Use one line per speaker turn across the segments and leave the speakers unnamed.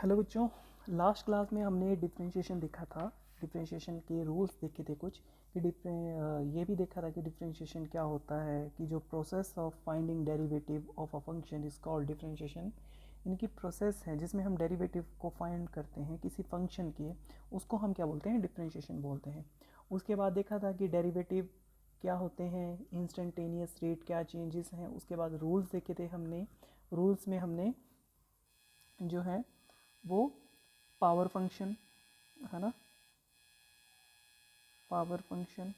Hello बच्चों, last class में हमने डिफरेंशिएशन देखा था। डिफरेंशिएशन के रूल्स देखे थे कुछ कि ये भी देखा था कि डिफरेंशिएशन क्या होता है, कि जो process of finding derivative of a function is called differentiation. इनकी प्रोसेस है जिसमें हम डेरिवेटिव को फाइंड करते हैं किसी फंक्शन के, उसको हम क्या बोलते हैं, डिफरेंशिएशन बोलते हैं। उसके बाद देखा था कि डेरिवेटिव क्या होते हैं, इंस्टेंटेनियस रेट क्या चेंजेस हैं। उसके बाद रूल्स देखे थे हमने। रूल्स में हमने जो है वो पावर फंक्शन है ना, पावर फंक्शन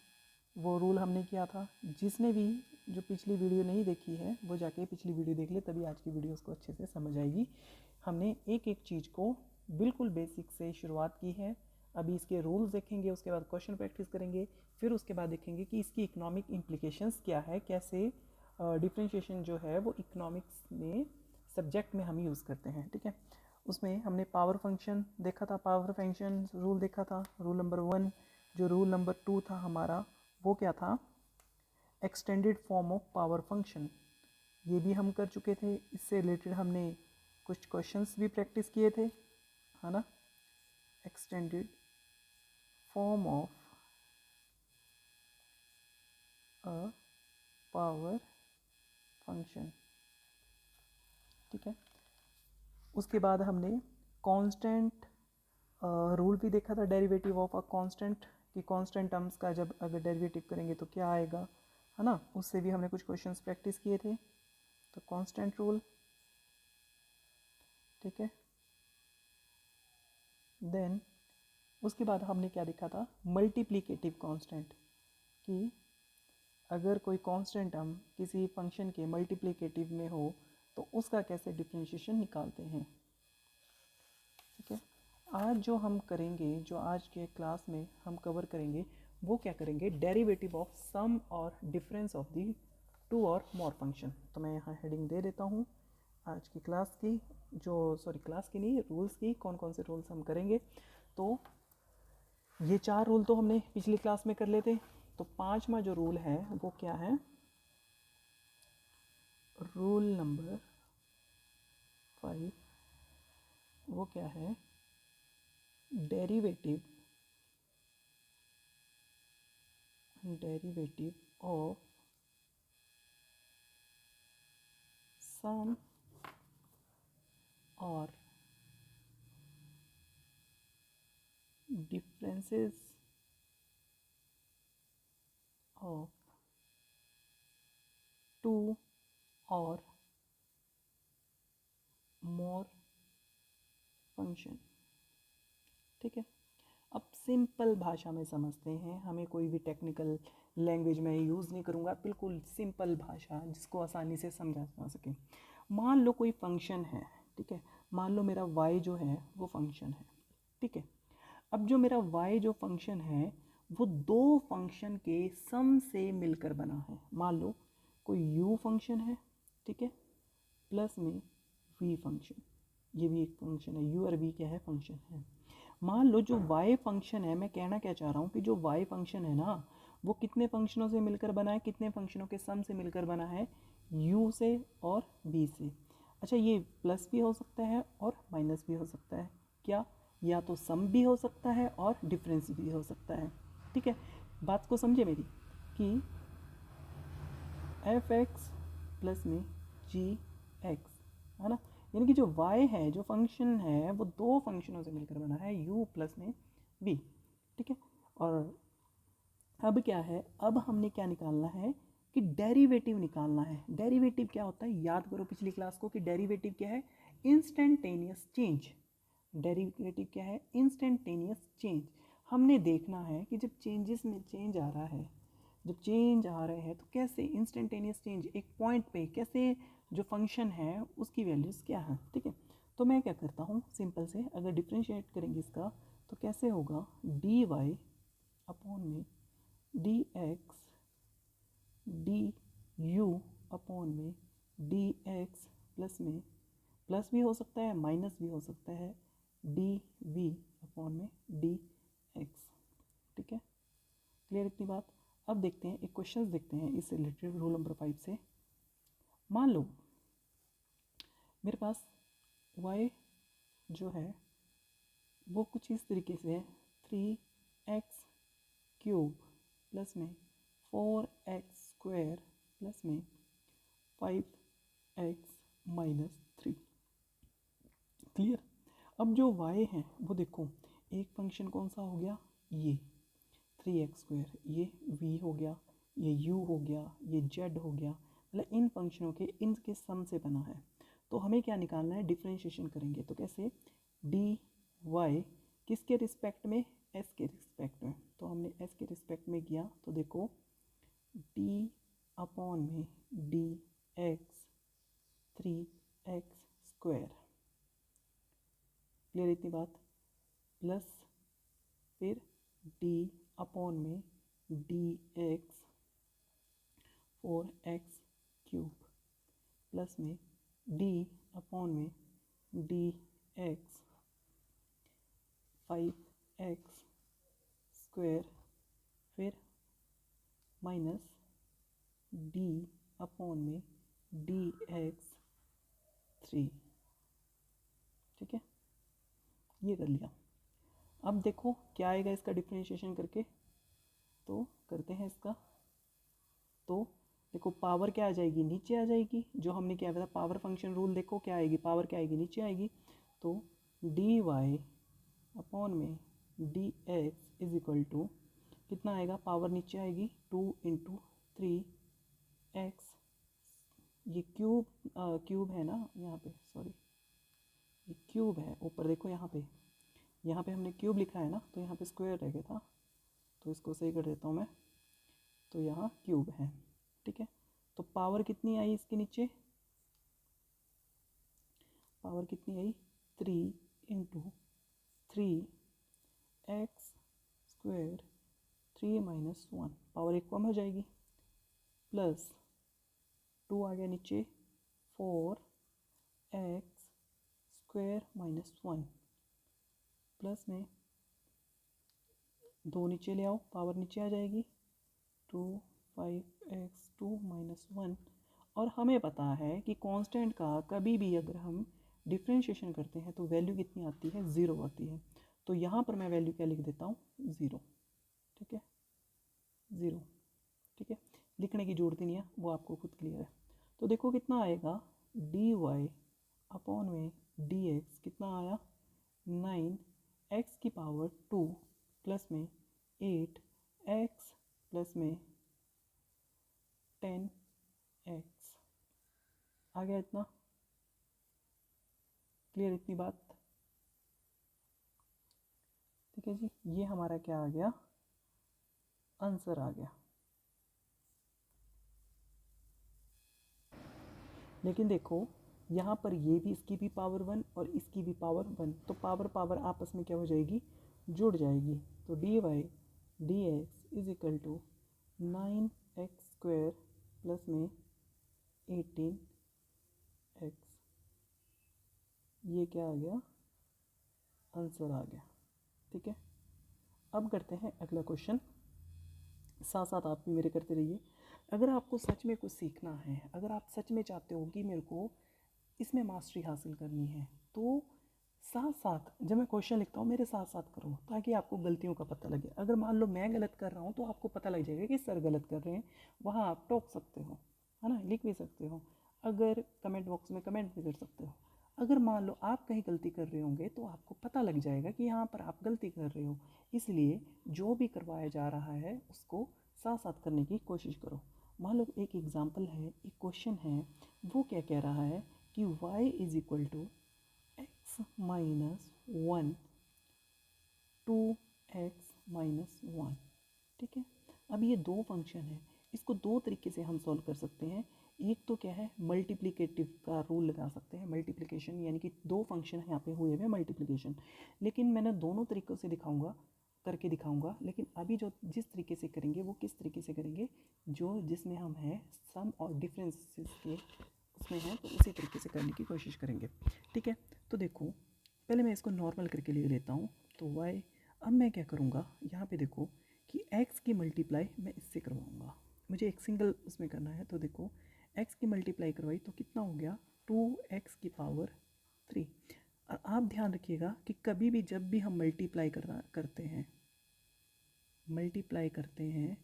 वो रूल हमने किया था। जिसने भी जो पिछली वीडियो नहीं देखी है वो जाके पिछली वीडियो देख ले, तभी आज की वीडियो उसको अच्छे से समझ आएगी। हमने एक एक चीज़ को बिल्कुल बेसिक से शुरुआत की है। अभी इसके रूल्स देखेंगे, उसके बाद क्वेश्चन प्रैक्टिस करेंगे, फिर उसके बाद देखेंगे कि इसकी इकोनॉमिक इम्प्लीकेशंस क्या है, कैसे डिफरेंशिएशन जो है वो इकोनॉमिक्स में सब्जेक्ट में हम यूज़ करते हैं। ठीक है, उसमें हमने पावर फंक्शन देखा था, पावर फंक्शन रूल देखा था, रूल नंबर 1। जो रूल नंबर 2 था हमारा वो क्या था, extended form of power function. ये भी हम कर चुके थे। इससे रिलेटेड हमने कुछ क्वेश्चंस भी प्रैक्टिस किए थे, है ना। Extended form of a power function, ठीक है। उसके बाद हमने कांस्टेंट रूल भी देखा था, डेरिवेटिव ऑफ अ कांस्टेंट, कि कांस्टेंट टर्म्स का जब अगर डेरिवेटिव करेंगे तो क्या आएगा, है ना। उससे भी हमने कुछ क्वेश्चंस प्रैक्टिस किए थे। तो कांस्टेंट रूल, ठीक है। देन उसके बाद हमने क्या देखा था, मल्टीप्लिकेटिव कांस्टेंट, कि अगर कोई कांस्टेंट टर्म किसी फंक्शन के मल्टीप्लिकेटिव में हो तो उसका कैसे डिफरेंशिएशन निकालते हैं। ठीक है, आज जो हम करेंगे, जो आज के क्लास में हम कवर करेंगे, वो क्या करेंगे, डेरिवेटिव ऑफ सम और डिफरेंस ऑफ दी टू और मोर फंक्शन। तो मैं यहाँ हेडिंग दे देता हूँ आज की क्लास की, क्लास की नहीं, रूल्स की, कौन कौन से रूल्स हम करेंगे। तो ये 4 रूल तो हमने पिछली क्लास में कर लेते। तो 5वां जो रूल है वो क्या है, रूल नंबर 5, वो क्या है, डेरिवेटिव ऑफ सम और differences of two or more function। ठीक है, अब सिंपल भाषा में समझते हैं, हमें कोई भी टेक्निकल लैंग्वेज में यूज़ नहीं करूँगा, बिल्कुल सिंपल भाषा जिसको आसानी से समझा जा सके। मान लो कोई फंक्शन है, ठीक है, मान लो मेरा y जो है वो फंक्शन है, ठीक है। अब जो मेरा y जो फंक्शन है वो दो फंक्शन के सम से मिलकर बना है। मान लो कोई u फंक्शन है, ठीक है, प्लस में v फंक्शन, ये भी एक फंक्शन है, u और v क्या है, फंक्शन है। मान लो जो y फंक्शन है, मैं कहना क्या चाह रहा हूँ कि जो y फंक्शन है ना, वो कितने फंक्शनों से मिलकर बना है, कितने फंक्शनों के सम से मिलकर बना है, u से और v से। अच्छा, ये प्लस भी हो सकता है और माइनस भी हो सकता है, क्या, या तो सम भी हो सकता है और डिफरेंस भी हो सकता है। ठीक है, बात को समझे मेरी, कि एफ एक्स प्लस में जी एक्स, है ना, यानी कि जो y है, जो फंक्शन है, वो दो फंक्शनों से मिलकर बना है, u प्लस में v। ठीक है, और अब क्या है, अब हमने क्या निकालना है कि डेरिवेटिव निकालना है। डेरिवेटिव क्या होता है, याद करो पिछली क्लास को, कि डेरिवेटिव क्या है, इंस्टेंटेनियस चेंज। डेरिवेटिव क्या है, इंस्टेंटेनियस चेंज। हमने देखना है कि जब चेंजेस में चेंज आ रहा है, जब चेंज आ रहे हैं तो कैसे इंस्टेंटेनियस चेंज एक पॉइंट पे कैसे जो फंक्शन है उसकी वैल्यूज़ क्या है। ठीक है, तो मैं क्या करता हूँ, सिंपल से अगर डिफ्रेंशिएट करेंगे इसका तो कैसे होगा, डी वाई अपॉन में D x D you upon में डी एक्स प्लस में, प्लस भी हो सकता है माइनस भी हो सकता है, डी वी अपॉन में डी एक्स। ठीक है, क्लियर इतनी बात। अब देखते हैं, एक क्वेश्चन देखते हैं इससे रिलेटेड, रूल नंबर 5 से। मान लो मेरे पास y जो है वो कुछ इस तरीके से है, 3x³ प्लस में 4x² प्लस में 5x-3। क्लियर। अब जो y है वो देखो, एक फंक्शन कौन सा हो गया, ये 3x², ये v हो गया, ये u हो गया, ये z हो गया, मतलब इन फंक्शनों के इनके सम से बना है। तो हमें क्या निकालना है, डिफरेंशिएशन करेंगे तो कैसे, dy किसके रिस्पेक्ट में, s के रिस्पेक्ट में। तो हमने s के रिस्पेक्ट में किया तो देखो d अपॉन में dx 3x², क्लियर इतनी बात, प्लस फिर d अपॉन में dx 4x³ प्लस में d अपॉन में dx 5x² फिर माइनस d अपॉन में dx 3। ठीक है, ये कर लिया। अब देखो क्या आएगा इसका डिफरेंशिएशन करके, तो करते हैं इसका। तो देखो पावर क्या आ जाएगी, नीचे आ जाएगी, जो हमने क्या था पावर फंक्शन रूल, देखो क्या आएगी, पावर क्या आएगी, नीचे आएगी। तो dy अपॉन में dx इज इक्वल टू कितना आएगा, पावर नीचे आएगी 2 × 3x, ये क्यूब है ना यहाँ पे, सॉरी ये क्यूब है ऊपर, देखो यहाँ पे हमने क्यूब लिखा है ना, तो यहाँ पे स्क्वायर रह गया था, तो इसको सही कर देता हूँ मैं, तो यहाँ क्यूब है। ठीक है, तो पावर कितनी आई इसके नीचे, पावर कितनी आई 3 × 3x², 3 - 1, पावर एक कम हो जाएगी, प्लस 2 आ गया नीचे 4x² - 1 प्लस में 2 नीचे ले आओ, पावर नीचे आ जाएगी 2 5x² - 1। और हमें पता है कि कांस्टेंट का कभी भी अगर हम डिफरेंशिएशन करते हैं तो वैल्यू कितनी आती है, 0 आती है। तो यहाँ पर मैं वैल्यू क्या लिख देता हूँ, 0। ठीक है, 0। ठीक है, लिखने की जरूरत ही नहीं है, वो आपको खुद क्लियर है। तो देखो कितना आएगा, dy अपॉन में dx कितना आया, 9x² प्लस में 8x प्लस में 10x आ गया इतना, क्लियर इतनी बात। ठीक है जी, ये हमारा क्या आ गया, आंसर आ गया। लेकिन देखो यहाँ पर ये भी, इसकी भी पावर 1 और इसकी भी पावर 1, तो पावर आपस में क्या हो जाएगी, जुड़ जाएगी। तो dy dx is equal to 9x² plus में 18x, ये क्या आ गया, आंसर आ गया। ठीक है, अब करते हैं अगला क्वेश्चन, साथ साथ आप भी मेरे करते रहिए। अगर आपको सच में कुछ सीखना है, अगर आप सच में चाहते हो कि मेरे को इसमें मास्टरी हासिल करनी है, तो साथ साथ जब मैं क्वेश्चन लिखता हूँ मेरे साथ साथ करो, ताकि आपको गलतियों का पता लगे। अगर मान लो मैं गलत कर रहा हूँ तो आपको पता लग जाएगा कि सर गलत कर रहे हैं, वहाँ आप टोक सकते हो, है ना, लिख भी सकते हो, अगर कमेंट बॉक्स में कमेंट भी कर सकते हो। अगर मान लो आप कहीं गलती कर रहे होंगे तो आपको पता लग जाएगा कि यहाँ पर आप गलती कर रहे हो, इसलिए जो भी करवाया जा रहा है उसको साथ साथ करने की कोशिश करो। मान लो एक एग्जाम्पल है, एक क्वेश्चन है, वो क्या कह रहा है कि y is equal to x minus 1 2x minus 1। ठीक है, अब ये दो फंक्शन है, इसको दो तरीके से हम सॉल्व कर सकते हैं। एक तो क्या है, मल्टीप्लिकेटिव का रूल लगा सकते हैं, मल्टीप्लिकेशन, यानी कि दो फंक्शन यहाँ पे हुए हुए मल्टीप्लिकेशन। लेकिन मैंने दोनों तरीक़ों से करके दिखाऊंगा, लेकिन अभी जो जिस तरीके से करेंगे वो किस तरीके से करेंगे, जो जिसमें हम हैं सम और डिफरेंसेस के उसमें हैं, तो उसी तरीके से करने की कोशिश करेंगे। ठीक है, तो देखो पहले मैं इसको नॉर्मल करके ले लेता हूँ। तो y, अब मैं क्या करूँगा, यहाँ पे देखो कि x की मल्टीप्लाई मैं इससे करवाऊँगा, मुझे एक सिंगल उसमें करना है। तो देखो x की मल्टीप्लाई करवाई तो कितना हो गया, 2x की पावर 3। आप ध्यान ध्यान रखिएगा कि कभी भी जब भी हम मल्टीप्लाई करते हैं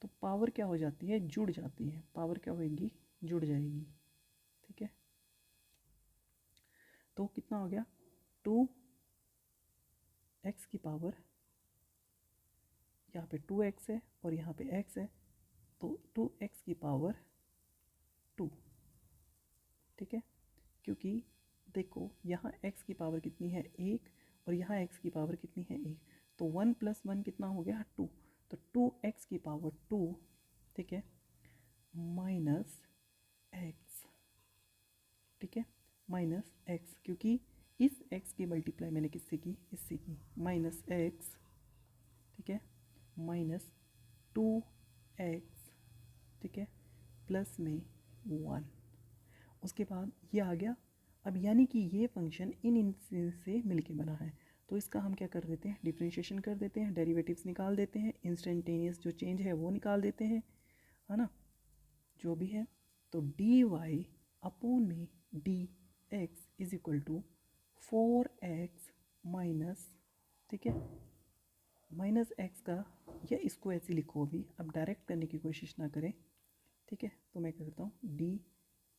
तो पावर क्या हो जाती है, जुड़ जाती है, पावर क्या होगी, जुड़ जाएगी। ठीक है, तो कितना हो गया, 2x की पावर, यहाँ पे 2x है और यहाँ पे x है, तो 2x की पावर 2। ठीक है, क्योंकि देखो यहाँ x की पावर कितनी है 1 और यहाँ x की पावर कितनी है 1, तो 1 + 1 कितना हो गया 2, तो 2x की पावर 2, ठीक है, माइनस x, ठीक है, माइनस x, क्योंकि इस x की मल्टीप्लाई मैंने किससे की, इससे की, माइनस x, ठीक है, माइनस 2x, ठीक है, प्लस में 1, उसके बाद ये आ गया। अब यानी कि ये फंक्शन इन से मिलके बना है, तो इसका हम क्या कर देते हैं, डिफरेंशिएशन कर देते हैं, डेरिवेटिव्स निकाल देते हैं, इंस्टेंटेनियस जो चेंज है वो निकाल देते हैं, है ना, जो भी है। तो dy अपॉन में dx is equal to 4x minus, ठीक है, माइनस x का, या इसको ऐसे लिखो अभी, अब डायरेक्ट करने की कोशिश ना करें। ठीक है, तो मैं क्या करता हूँ,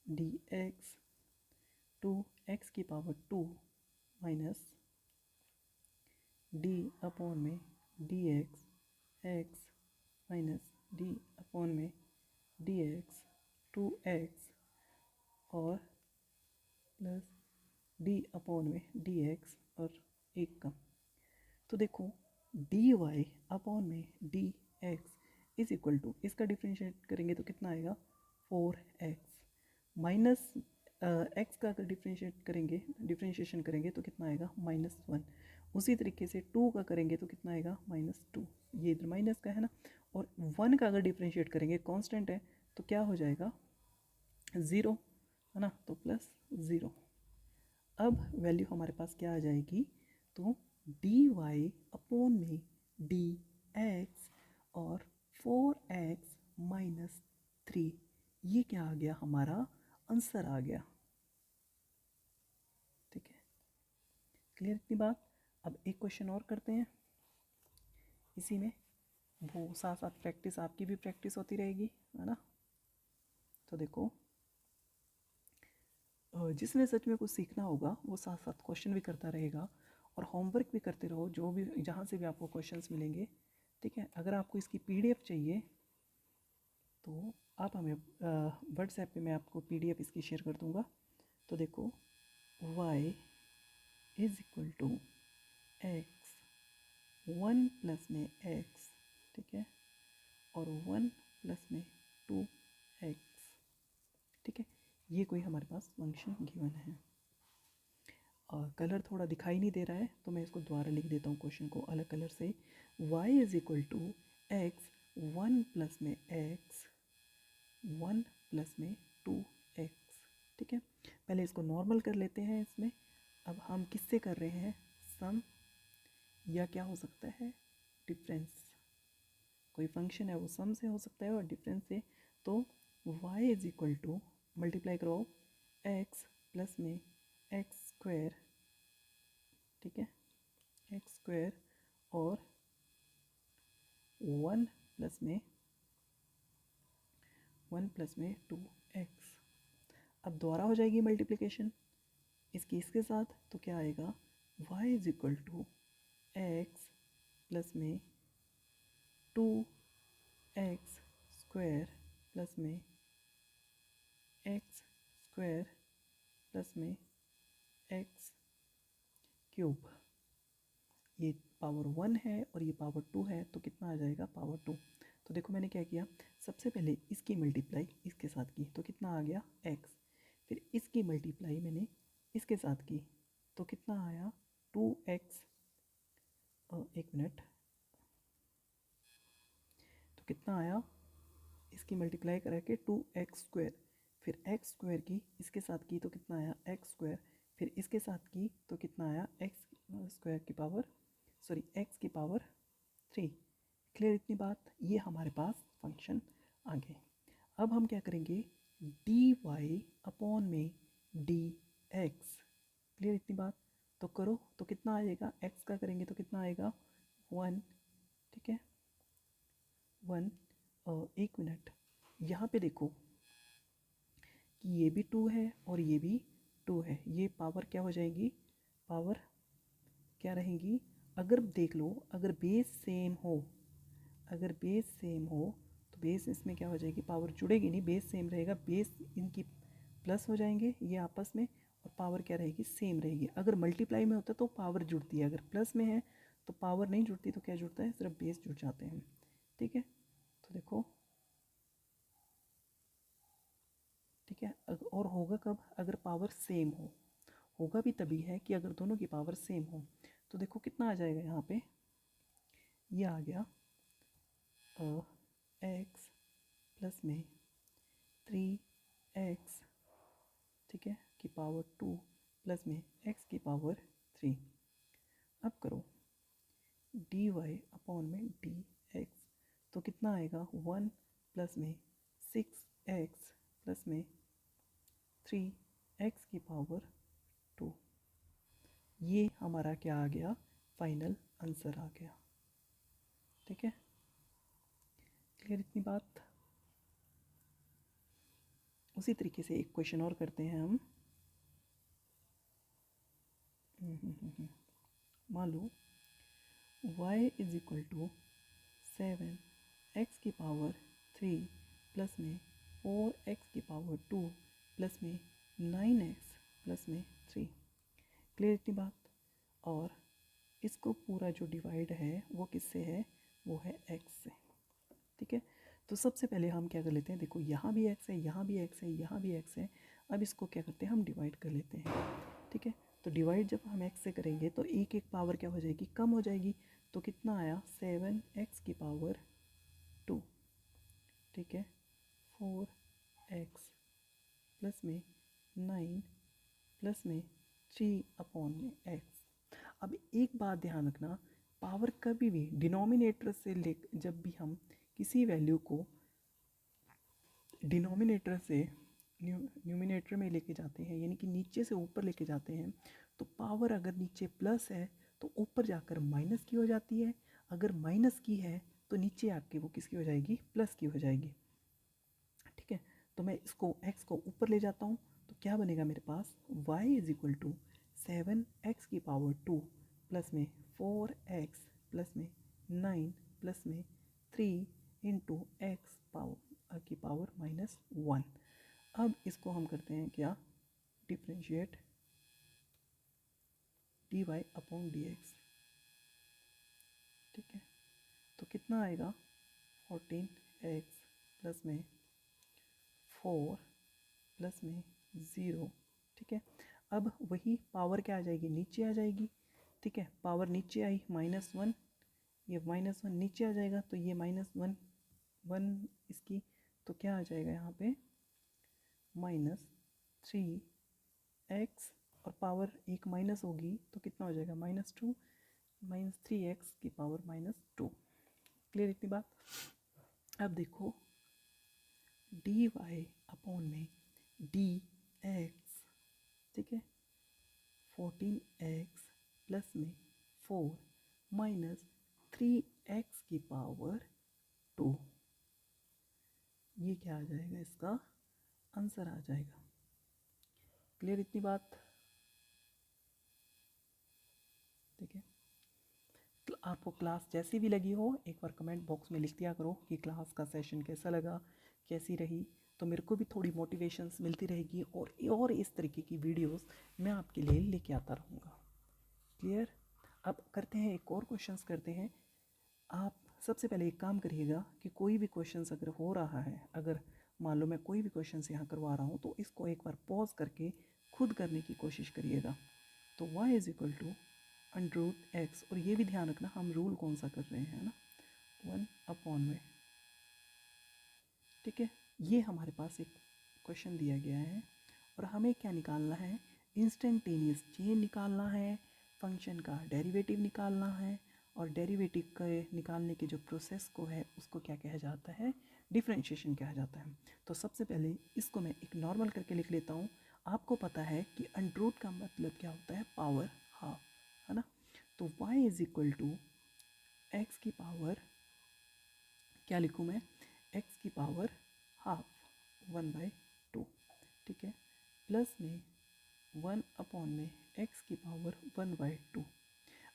dx 2x की पावर 2 माइनस d अपॉन में dx x minus d upon में dx 2x और प्लस d अपॉन में dx और 1 कम। तो देखो dy अपॉन में dx इज इक्वल टू, इसका डिफ्रेंशिएट करेंगे तो कितना आएगा 4x माइनस x का अगर डिफ्रेंशिएशन करेंगे तो कितना आएगा -1। उसी तरीके से 2 का करेंगे तो कितना आएगा -2, ये इधर माइनस का है ना, और 1 का अगर डिफ्रेंशिएट करेंगे, कांस्टेंट है तो क्या हो जाएगा 0, है ना, तो +0। अब वैल्यू हमारे पास क्या आ जाएगी, तो dy अपॉन में dx और 4x माइनस 3, ये क्या आ गया, हमारा आंसर आ गया। ठीक है, क्लियर इतनी बात। अब एक क्वेश्चन और करते हैं इसी में, वो साथ साथ प्रैक्टिस, आपकी भी प्रैक्टिस होती रहेगी, है ना। तो देखो, जिसने सच में कुछ सीखना होगा वो साथ साथ क्वेश्चन भी करता रहेगा और होमवर्क भी करते रहो, जो भी जहाँ से भी आपको क्वेश्चंस मिलेंगे। ठीक है, अगर आपको इसकी PDF चाहिए तो आप हमें व्हाट्सएप पे मैं आपको PDF इसकी शेयर कर दूँगा। तो देखो y is equal to x, 1 plus में x, ठीक है, और 1 प्लस में 2x, ठीक है, ये कोई हमारे पास फंक्शन गिवन है। और कलर थोड़ा दिखाई नहीं दे रहा है तो मैं इसको दोबारा लिख देता हूँ क्वेश्चन को अलग कलर से। y is equal to x, 1 plus में x, 1 प्लस में 2x, ठीक है। पहले इसको नॉर्मल कर लेते हैं इसमें। अब हम किससे कर रहे हैं, सम, या क्या हो सकता है, डिफरेंस। कोई फंक्शन है वो सम से हो सकता है और डिफरेंस से। तो y is equal to, multiply करवाओ, x प्लस में एक्स स्क्वायर, ठीक है, एक्स स्क्वायर और 1 प्लस में 2x। अब दोबारा हो जाएगी मल्टीप्लिकेशन इसकी इसके साथ, तो क्या आएगा, y is equal to x plus में 2x स्क्वायर प्लस में एक्स स्क्वायर प्लस में एक्स क्यूब। ये पावर 1 है और ये पावर 2 है, तो कितना आ जाएगा, पावर 2। तो देखो मैंने क्या किया, सबसे पहले इसकी मल्टीप्लाई इसके साथ की तो कितना आ गया x, फिर इसकी मल्टीप्लाई मैंने इसके साथ की तो कितना आया 2x, एक मिनट, तो कितना आया, इसकी मल्टीप्लाई करा के 2x स्क्वायर, फिर x स्क्वायर की इसके साथ की तो कितना आया x स्क्वायर, फिर इसके साथ की तो कितना आया x स्क्वायर की पावर, सॉरी x की पावर 3। क्लियर इतनी बात, ये हमारे पास फंक्शन आ गए। अब हम क्या करेंगे, dy अपॉन में dx, क्लियर इतनी बात। तो करो तो कितना आएगा, x का करेंगे तो कितना आएगा 1, ठीक है 1। एक मिनट, यहाँ पे देखो कि ये भी 2 है और ये भी 2 है, ये पावर क्या हो जाएगी, पावर क्या रहेंगी, अगर देख लो अगर बेस सेम हो, अगर बेस सेम हो तो बेस इसमें क्या हो जाएगी, पावर जुड़ेगी नहीं, बेस सेम रहेगा, बेस इनकी प्लस हो जाएंगे ये आपस में और पावर क्या रहेगी, सेम रहेगी। अगर मल्टीप्लाई में होता है तो पावर जुड़ती है, अगर प्लस में है तो पावर नहीं जुड़ती, तो क्या जुड़ता है, सिर्फ बेस जुड़ जाते हैं, ठीक है। तो देखो ठीक है, और होगा कब, अगर पावर सेम हो, होगा भी तभी है कि अगर दोनों की पावर सेम हो। तो देखो कितना आ जाएगा यहाँ पे, ये आ गया x प्लस में 3x, ठीक है, की पावर 2 प्लस में x की पावर 3। अब करो dy अपॉन में dx, तो कितना आएगा 1 प्लस में 6x प्लस में 3x की पावर 2। ये हमारा क्या आ गया, फाइनल आंसर आ गया, ठीक है। क्लियर इतनी बात। उसी तरीके से एक क्वेश्चन और करते हैं हम। मान लो y is equal to 7x की पावर 3 प्लस में 4x की पावर 2 प्लस में 9x प्लस में 3। क्लियर इतनी बात। और इसको पूरा जो डिवाइड है वो किससे है, वो है x से, ठीक है। तो सबसे पहले हम क्या कर लेते हैं, देखो यहाँ भी x है, यहाँ भी x है, यहाँ भी x है। अब इसको क्या करते हैं, हम डिवाइड कर लेते हैं, ठीक है। तो डिवाइड जब हम x से करेंगे तो एक एक पावर क्या हो जाएगी, कम हो जाएगी। तो कितना आया 7x की पावर 2, ठीक है 4x प्लस में 9 प्लस में 3 अपॉन में x। अब एक बात ध्यान रखना, पावर कभी भी डिनोमिनेटर से ले, जब भी हम किसी वैल्यू को डिनोमिनेटर से न्यूमिनेटर में लेके जाते हैं, यानी कि नीचे से ऊपर लेके जाते हैं, तो पावर अगर नीचे प्लस है तो ऊपर जाकर माइनस की हो जाती है, अगर माइनस की है तो नीचे आके वो किसकी हो जाएगी, प्लस की हो जाएगी, ठीक है। तो मैं इसको x को ऊपर ले जाता हूँ तो क्या बनेगा मेरे पास, y is equal to 7x की पावर 2 प्लस में 4x प्लस में 9 प्लस में 3 इंटू एक्स पावर की पावर -1। अब इसको हम करते हैं क्या, डिफ्रेंशिएट dy अपॉन dx, ठीक है। तो कितना आएगा 14x प्लस में 4 प्लस में 0, ठीक है। अब वही पावर क्या आ जाएगी, नीचे आ जाएगी, ठीक है। पावर नीचे आई -1, ये -1 नीचे आ जाएगा, तो ये -1 इसकी, तो क्या आ जाएगा यहाँ पे -3x, और पावर एक माइनस होगी तो कितना हो जाएगा -2, -3x की पावर -2। क्लियर इतनी बात। अब देखो dy अपॉन में dx, ठीक है 14x प्लस में 4 माइनस 3x की पावर 2, ये क्या आ जाएगा, इसका आंसर आ जाएगा। क्लियर इतनी बात, ठीक है। आपको क्लास जैसी भी लगी हो एक बार कमेंट बॉक्स में लिख दिया करो कि क्लास का सेशन कैसा लगा, कैसी रही, तो मेरे को भी थोड़ी मोटिवेशंस मिलती रहेगी और इस तरीके की वीडियोस मैं आपके लिए लेके आता रहूँगा। क्लियर। अब करते हैं एक और क्वेश्चंस करते हैं। आप सबसे पहले एक काम करिएगा कि कोई भी क्वेश्चंस अगर हो रहा है, अगर मान लो मैं कोई भी क्वेश्चंस यहाँ करवा रहा हूँ, तो इसको एक बार पॉज करके खुद करने की कोशिश करिएगा। तो y is equal to √x, और ये भी ध्यान रखना हम रूल कौन सा कर रहे हैं ना, 1 अपॉन में, ठीक है। ये हमारे पास एक क्वेश्चन दिया गया है और हमें क्या निकालना है, इंस्टेंटेनियस चेंज निकालना है, फंक्शन का डेरिवेटिव निकालना है, और डेरिवेटिव के निकालने के जो प्रोसेस को है उसको क्या कहा जाता है, डिफरेंशिएशन कहा जाता है। तो सबसे पहले इसको मैं एक नॉर्मल करके लिख लेता हूँ। आपको पता है कि अंडर रूट का मतलब क्या होता है, पावर हाफ, है ना। तो y is equal to x की पावर, क्या लिखूँ मैं, एक्स की पावर हाफ 1/2, ठीक है, प्लस में 1 में एक्स की पावर 1/2।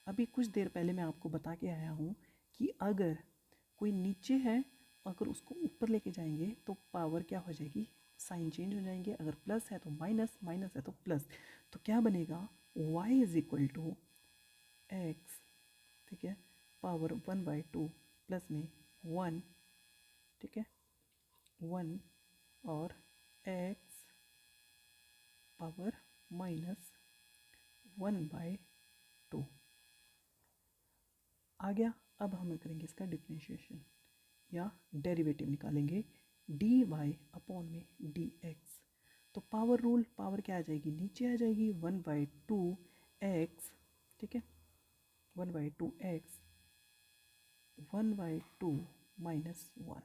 अभी कुछ देर पहले मैं आपको बता के आया हूँ कि अगर कोई नीचे है, अगर उसको ऊपर लेके जाएंगे तो पावर क्या हो जाएगी, साइन चेंज हो जाएंगे। अगर प्लस है तो माइनस, माइनस है तो प्लस। तो क्या बनेगा, y is equal to x, ठीक है, पावर 1/2 प्लस में 1, ठीक है, 1 और x पावर माइनस 1/2 आ गया। अब हम करेंगे इसका डिफरेंशिएशन या डेरिवेटिव निकालेंगे, डी वाई अपॉन में डी एक्स। तो पावर रूल, पावर क्या आ जाएगी, नीचे आ जाएगी 1/2 एक्स, ठीक है, 1/2 एक्स, 1/2 माइनस 1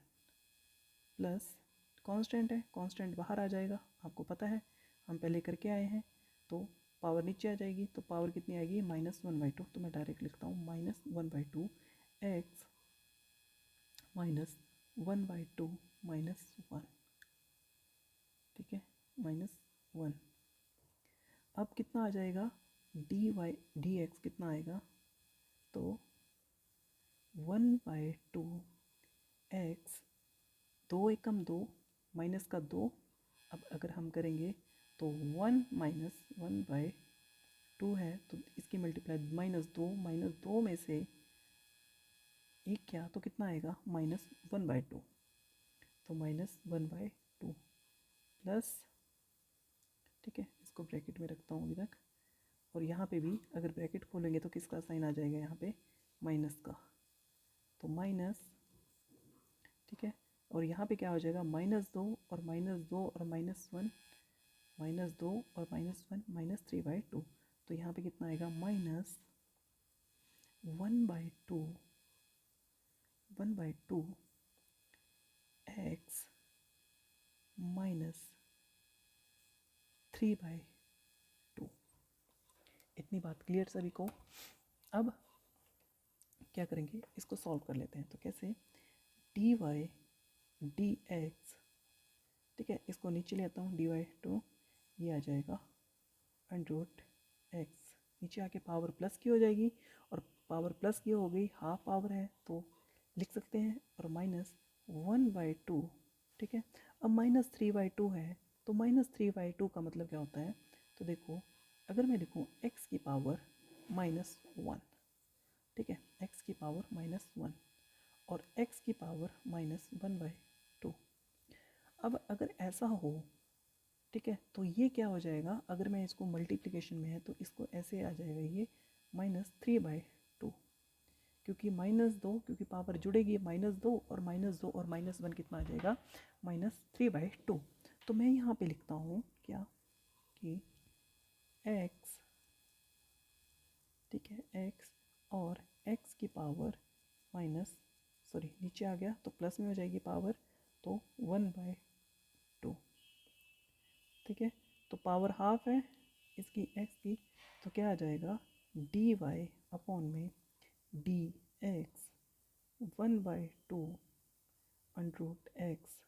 प्लस कांस्टेंट है, कांस्टेंट बाहर आ जाएगा, आपको पता है हम पहले करके आए हैं। तो पावर नीचे आ जाएगी, तो पावर कितनी आएगी, -1/2। तो मैं डायरेक्ट लिखता हूँ -1/2 एक्स -1/2 -1, ठीक है, -1। अब कितना आ जाएगा, डी वाई डी एक्स कितना आएगा, तो 1/2 एक्स, 2 एकम 2, माइनस का 2। अब अगर हम करेंगे तो 1 माइनस 1/2 है, तो इसकी मल्टीप्लाई -2 में से एक क्या, तो कितना आएगा, -1/2। तो -1/2 प्लस, ठीक है, इसको ब्रैकेट में रखता हूँ अभी तक। और यहाँ पे भी अगर ब्रैकेट खोलेंगे तो किसका साइन आ जाएगा, यहाँ पे माइनस का, तो माइनस, ठीक है। और यहाँ पे क्या हो जाएगा, -2 और -2 और -1, -2 और -1, -3/2। तो यहाँ पे कितना आएगा, -1/2 एक्स -3/2। इतनी बात क्लियर सभी को। अब क्या करेंगे, इसको सॉल्व कर लेते हैं। तो कैसे, डी वाई डी एक्स, ठीक है, इसको नीचे ले आता हूँ, dy/2, ये आ जाएगा √x, नीचे आके पावर प्लस की हो जाएगी, और पावर प्लस की हो गई, हाफ पावर है तो लिख सकते हैं, और -1/2, ठीक है। अब -3/2 है, तो -3/2 का मतलब क्या होता है, तो देखो अगर मैं लिखूँ x की पावर -1, ठीक है, x की पावर -1 और x की पावर -1/2। अब अगर ऐसा हो, ठीक है, तो ये क्या हो जाएगा, अगर मैं इसको मल्टीप्लिकेशन में है तो इसको ऐसे आ जाएगा, ये -3/2, क्योंकि -2, क्योंकि पावर जुड़ेगी, -2 और -2 और -1 कितना आ जाएगा, -3/2। तो मैं यहाँ पे लिखता हूँ क्या, कि x, ठीक है, x और x की पावर माइनस, सॉरी नीचे आ गया तो प्लस में हो जाएगी पावर, तो 1/2, ठीक है। तो पावर हाफ है इसकी x की, तो क्या आ जाएगा, डी वाई अपॉन में D x 1/2 √x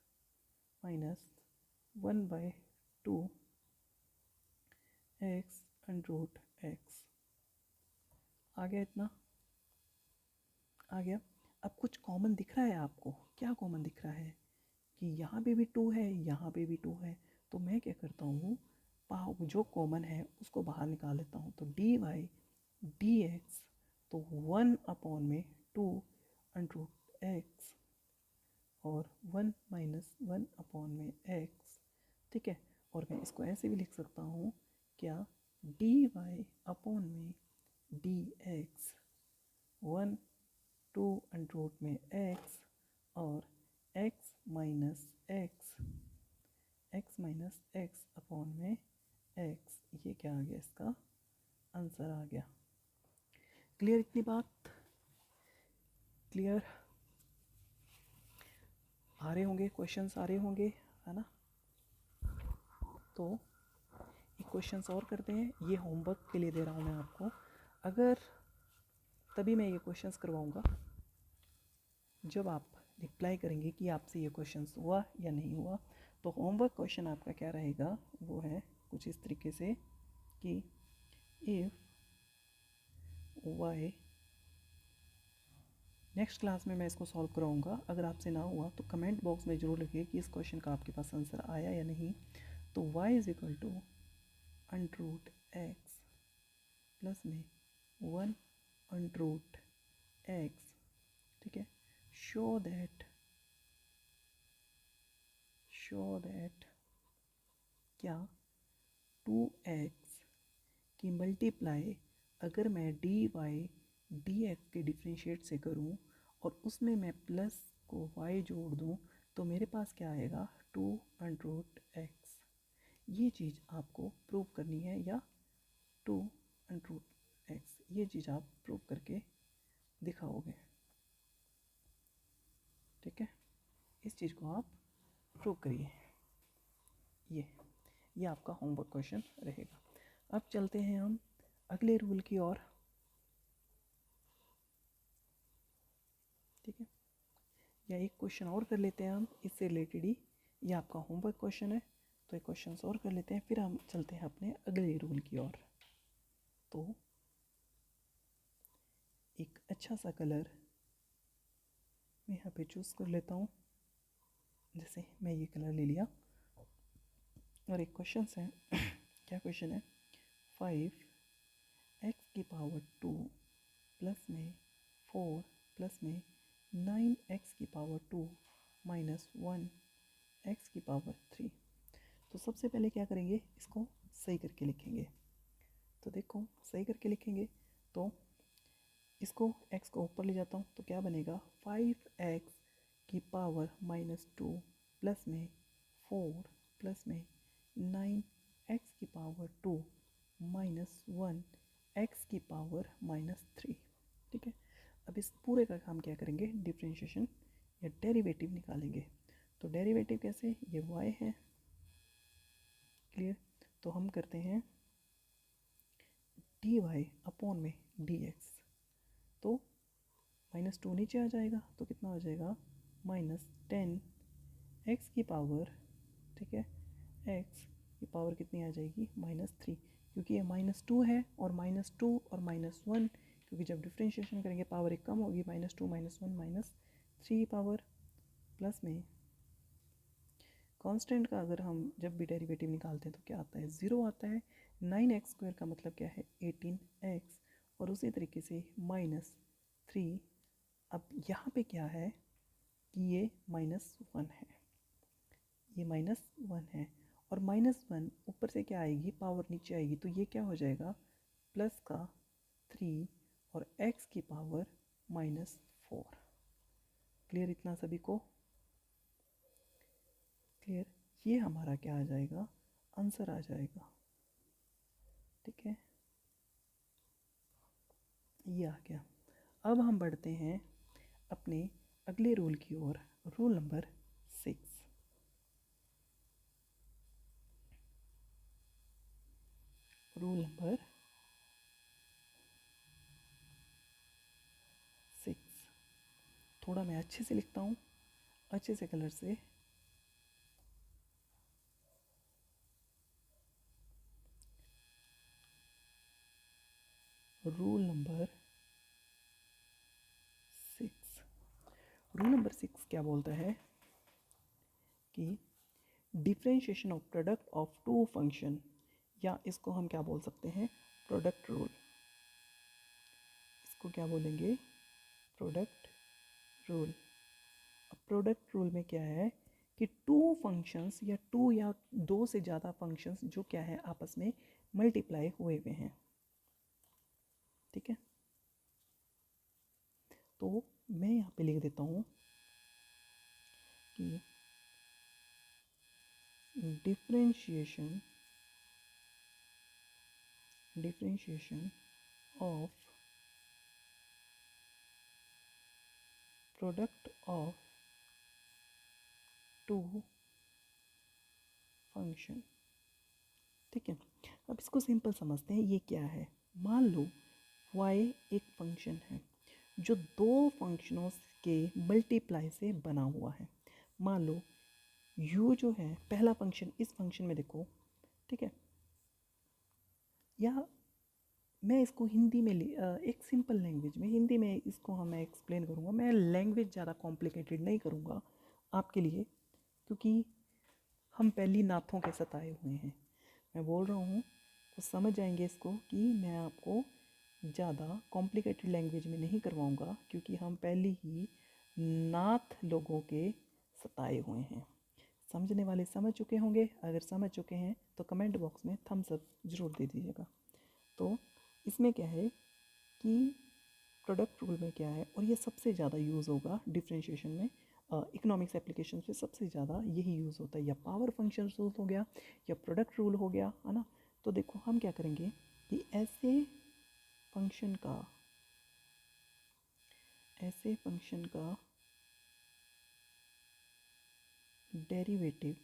-1/2 x √x। आ गया, इतना आ गया। अब कुछ कॉमन दिख रहा है आपको, क्या कॉमन दिख रहा है, कि यहाँ पे भी 2 है, यहाँ पे भी 2 है। तो मैं क्या करता हूँ, जो कॉमन है उसको बाहर निकाल लेता हूँ। तो डी वाई डी एक्स, तो 1 में 2 √x और 1 - 1 में x, ठीक है। और मैं इसको ऐसे भी लिख सकता हूँ, क्या, डी वाई अपॉन में डी एक्स 1 2 में x और x माइनस एक्स अपॉन में x, ये क्या आ गया, इसका आंसर आ गया। क्लियर, इतनी बात क्लियर, आ रहे होंगे क्वेश्चंस, आ रहे होंगे, है ना। तो एक क्वेश्चन और करते हैं, ये होमवर्क के लिए दे रहा हूँ मैं आपको, अगर तभी मैं ये क्वेश्चंस करवाऊँगा जब आप रिप्लाई करेंगे कि आपसे ये क्वेश्चंस हुआ या नहीं हुआ। तो होमवर्क क्वेश्चन आपका क्या रहेगा, वो है कुछ इस तरीके से कि इफ़ वाई, नेक्स्ट क्लास में मैं इसको सॉल्व कराऊंगा। अगर आपसे ना हुआ तो कमेंट बॉक्स में ज़रूर लिखिए कि इस क्वेश्चन का आपके पास आंसर आया या नहीं। तो y is equal to under root x plus में 1 अंडरूट एक्स, ठीक है। शो दैट क्या 2x की मल्टीप्लाई अगर मैं dy dx के डिफ्रेंशिएट से करूं और उसमें मैं प्लस को y जोड़ दूं तो मेरे पास क्या आएगा 2 अंडरूट एक्स। ये चीज़ आपको प्रूव करनी है, या 2 अंडरूट एक्स, ये चीज़ आप प्रूव करके दिखाओगे, ठीक है। इस चीज़ को आप प्रूव करिए। ये आपका होमवर्क क्वेश्चन रहेगा। अब चलते हैं हम अगले रूल की ओर, ठीक है। या एक क्वेश्चन और कर लेते हैं हम इससे रिलेटेड ही, ये आपका होमवर्क क्वेश्चन है। तो एक क्वेश्चन और कर लेते हैं, फिर हम चलते हैं अपने अगले रूल की ओर। तो एक अच्छा सा कलर मैं यहाँ पे चूज़ कर लेता हूँ, जैसे मैं ये कलर ले लिया। और एक क्वेश्चन है क्या क्वेश्चन है, 5x की पावर 2 प्लस में 4 प्लस में 9x की पावर 2 माइनस 1x की पावर 3। तो सबसे पहले क्या करेंगे, इसको सही करके लिखेंगे। तो देखो सही करके लिखेंगे तो इसको x को ऊपर ले जाता हूँ तो क्या बनेगा, 5x की पावर माइनस 2 प्लस में 4 प्लस में 9x की पावर 2 माइनस 1x की पावर माइनस 3, ठीक है। अब इस पूरे का हम क्या करेंगे, डिफ्रेंशिएशन या डेरिवेटिव निकालेंगे। तो डेरिवेटिव कैसे, ये y है, क्लियर। तो हम करते हैं dy अपॉन में dx, तो माइनस 2 नीचे आ जाएगा तो कितना हो जाएगा, माइनस 10x की पावर, ठीक है, x की पावर कितनी आ जाएगी, माइनस 3, क्योंकि ये माइनस 2 है और माइनस 2 और माइनस 1, क्योंकि जब डिफ्रेंशिएशन करेंगे पावर एक कम होगी, minus 2 minus 1 minus 3 power, plus में कांस्टेंट का अगर हम जब भी डेरिवेटिव निकालते हैं तो क्या आता है, 0 आता है। 9x स्क्वायर का मतलब क्या है, 18x, और उसी तरीके से माइनस 3। अब यहाँ पे क्या है कि ये माइनस 1 है, ये माइनस 1 है, और माइनस 1 ऊपर से क्या आएगी, पावर नीचे आएगी, तो ये क्या हो जाएगा, प्लस का 3 और x की पावर माइनस 4। क्लियर इतना सभी को, क्लियर। ये हमारा क्या आ जाएगा, आंसर आ जाएगा, ठीक है। ये आ गया। अब हम बढ़ते हैं अपने अगले रूल की ओर, रूल नंबर 6। रूल नंबर 6, थोड़ा मैं अच्छे से लिखता हूँ, अच्छे से कलर से। रूल नंबर 6, रूल नंबर 6 क्या बोलता है कि differentiation of product of two function, या इसको हम क्या बोल सकते हैं, प्रोडक्ट रूल। इसको क्या बोलेंगे, प्रोडक्ट रूल। अब प्रोडक्ट रूल में क्या है कि टू फंक्शंस या टू या दो से ज़्यादा फंक्शंस जो क्या है आपस में मल्टीप्लाई हुए हुए हैं, ठीक है। तो मैं यहाँ पे लिख देता हूँ कि differentiation of product of two function, ठीक है। अब इसको सिंपल समझते हैं, ये क्या है। मान लो y एक फंक्शन है जो दो फंक्शनों के मल्टीप्लाई से बना हुआ है। मान लो u जो है पहला फंक्शन, इस फंक्शन में देखो, ठीक है, या मैं इसको हिंदी में एक सिंपल लैंग्वेज में, हिंदी में इसको मैं एक्सप्लेन करूँगा। मैं लैंग्वेज ज़्यादा कॉम्प्लिकेटेड नहीं करूँगा आपके लिए, क्योंकि हम पहली नाथों के सताए हुए हैं। मैं बोल रहा हूँ तो समझ जाएंगे इसको कि मैं आपको ज़्यादा कॉम्प्लिकेटेड लैंग्वेज में नहीं करवाऊँगा, क्योंकि हम पहले ही नाथ लोगों के सताए हुए हैं। समझने वाले समझ चुके होंगे, अगर समझ चुके हैं तो कमेंट बॉक्स में थम्स अप ज़रूर दे दीजिएगा। तो इसमें क्या है कि प्रोडक्ट रूल में क्या है, और ये सबसे ज़्यादा यूज़ होगा डिफरेंशिएशन में, इकोनॉमिक्स एप्लीकेशन में सबसे ज़्यादा यही यूज़ होता है, या पावर फंक्शन रूल हो गया या प्रोडक्ट रूल हो गया, है ना। तो देखो हम क्या करेंगे कि ऐसे फंक्शन का डेरिवेटिव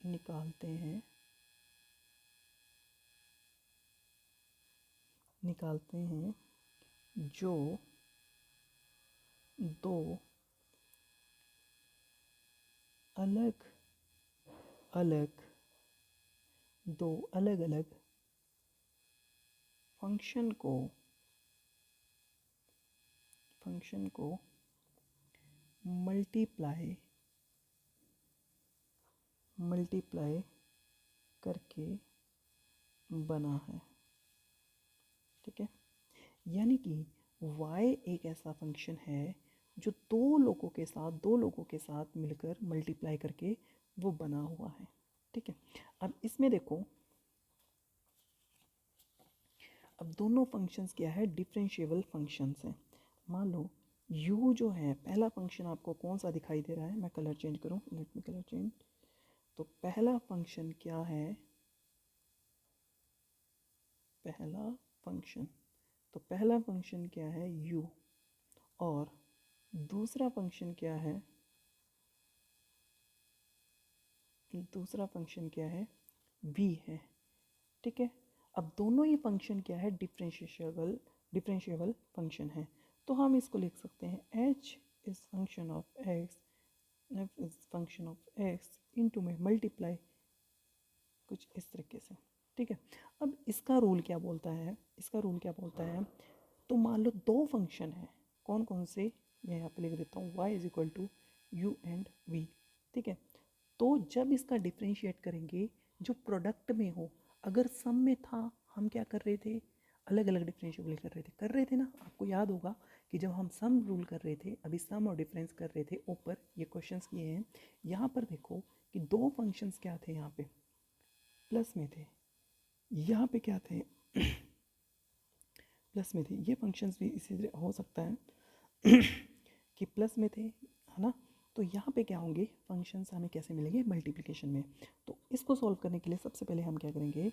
निकालते हैं जो दो अलग अलग फंक्शन को मल्टीप्लाई करके बना है, ठीक है। यानी कि y एक ऐसा फंक्शन है जो दो लोगों के साथ मिलकर मल्टीप्लाई करके वो बना हुआ है, ठीक है। अब इसमें देखो, अब दोनों फंक्शंस क्या है, डिफरेंशिएबल फंक्शंस हैं। मान लो u जो है पहला फंक्शन, आपको कौन सा दिखाई दे रहा है, मैं कलर चेंज करूँ, लेट मी कलर चेंज। तो पहला फंक्शन क्या है, पहला फंक्शन क्या है u, और दूसरा फंक्शन क्या है, v है, ठीक है। अब दोनों ही फंक्शन क्या है, डिफरेंशिएबल फंक्शन है। तो हम इसको लिख सकते हैं h is function of x, f is function of x into में मल्टीप्लाई, कुछ इस तरीके से, ठीक है। अब इसका रूल क्या बोलता है, तो मान लो दो फंक्शन है, कौन कौन से, मैं यहाँ पे लिख देता हूँ, y is equal to u and v, ठीक है। तो जब इसका डिफरेंशिएट करेंगे जो प्रोडक्ट में हो, अगर सम में था, हम क्या कर रहे थे, अलग अलग डिफरेंशिएबल कर रहे थे ना। आपको याद होगा कि जब हम सम रूल कर रहे थे, अभी सम और डिफरेंस कर रहे थे, ऊपर ये क्वेश्चंस किए हैं। यहाँ पर देखो कि दो फंक्शंस क्या थे, यहाँ पे प्लस में थे, यहाँ पे क्या थे प्लस में थे। ये फंक्शंस भी इसी तरह हो सकता है कि प्लस में थे, है ना। तो यहाँ पे क्या होंगे फंक्शंस, हमें कैसे मिलेंगे, मल्टीप्लिकेशन में। तो इसको सॉल्व करने के लिए सबसे पहले हम क्या करेंगे,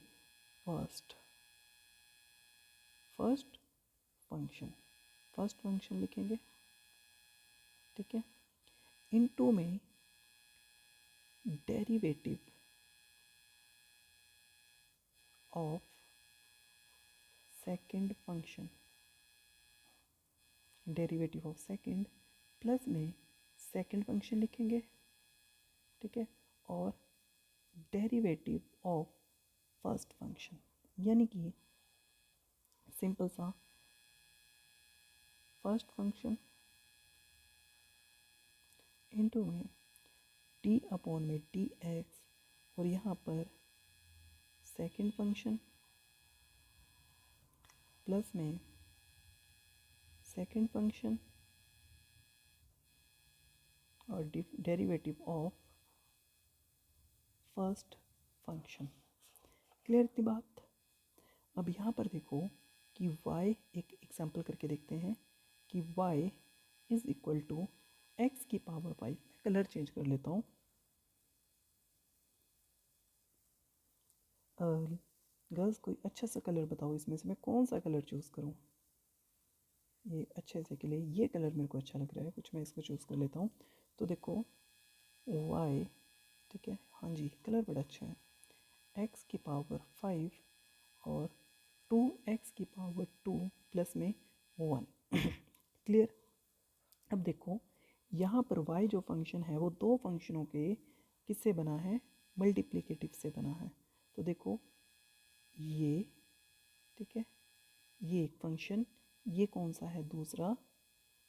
फर्स्ट फंक्शन लिखेंगे, ठीक है, इनटू में derivative of second function, plus में सेकंड फंक्शन लिखेंगे, ठीक है, और डेरिवेटिव ऑफ फर्स्ट फंक्शन, यानी कि सिंपल सा फर्स्ट फंक्शन इनटू में टी अपॉन में टी एक्स, और यहाँ पर सेकंड फंक्शन प्लस में सेकंड फंक्शन और derivative of first function. Clear थी बात। अब यहाँ पर देखो कि y, एक एग्जांपल करके देखते हैं कि y is equal to x की पावर 5। मैं कलर चेंज कर लेता हूँ, गर्ल्स कोई अच्छा सा कलर बताओ, इसमें से मैं कौन सा कलर चूज़ करूँ। ये अच्छे से के लिए ये कलर मेरे को अच्छा लग रहा है, कुछ मैं इसको चूज़ कर लेता हूँ। तो देखो y, ठीक है, हाँ जी कलर बड़ा अच्छा है, एक्स की पावर 5 और 2x⁴ प्लस में 1। क्लियर। अब देखो यहाँ पर y जो फंक्शन है वो दो फंक्शनों के किससे बना है, मल्टीप्लिकेटिव से बना है। तो देखो ये, ठीक है, ये एक फंक्शन, ये कौन सा है, दूसरा